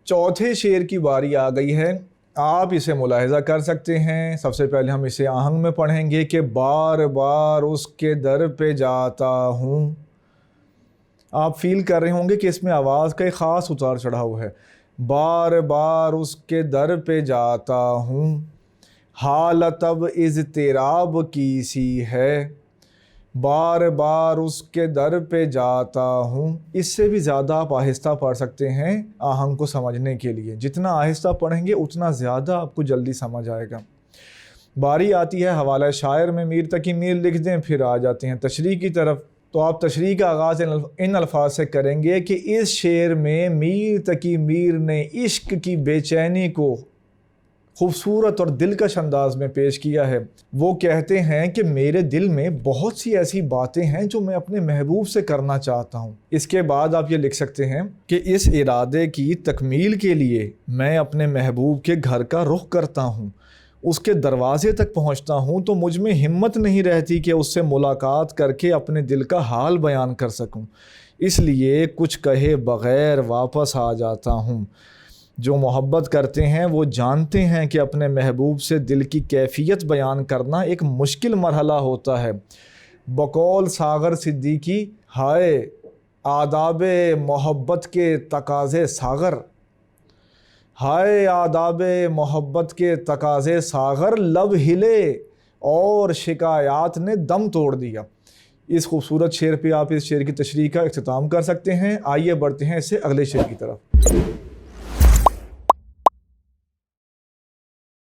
चौथे शेर की बारी आ गई है। आप इसे मुलाहिज़ा कर सकते हैं। सबसे पहले हम इसे आहंग में पढ़ेंगे कि बार बार उसके दर पे जाता हूँ। आप फील कर रहे होंगे कि इसमें आवाज़ का एक ख़ास उतार चढ़ाव है। बार बार उसके दर पे जाता हूँ, हालत अब इज़्तिराब की सी है। बार बार उसके दर पे जाता हूँ। इससे भी ज़्यादा आप आहिस्ता पढ़ सकते हैं आहंग को समझने के लिए। जितना आहिस्ता पढ़ेंगे उतना ज़्यादा आपको जल्दी समझ आएगा। बारी आती है हवाला शायर में, मीर तकी मीर लिख दें, फिर आ जाते हैं तशरीह की तरफ। तो आप तशरीह का आगाज़ इन अल्फाज से करेंगे कि इस शेर में मीर तकी मीर ने इश्क की बेचैनी को खूबसूरत और दिलकश अंदाज में पेश किया है। वो कहते हैं कि मेरे दिल में बहुत सी ऐसी बातें हैं जो मैं अपने महबूब से करना चाहता हूँ। इसके बाद आप ये लिख सकते हैं कि इस इरादे की तकमील के लिए मैं अपने महबूब के घर का रुख करता हूँ, उसके दरवाजे तक पहुँचता हूँ तो मुझ में हिम्मत नहीं रहती कि उससे मुलाकात करके अपने दिल का हाल बयान कर सकूँ, इसलिए कुछ कहे बग़ैर वापस आ जाता हूँ। जो मोहब्बत करते हैं वो जानते हैं कि अपने महबूब से दिल की कैफियत बयान करना एक मुश्किल मरहला होता है। बकौल सागर सिद्दीकी, हाय आदाबे मोहब्बत के तकाज़े सागर, हाय आदाबे मोहब्बत के तकाज़े सागर, लब हिले और शिकायत ने दम तोड़ दिया। इस खूबसूरत शेर पे आप इस शेर की तशरीह का इख्तिताम कर सकते हैं। आइए बढ़ते हैं इससे अगले शेर की तरफ।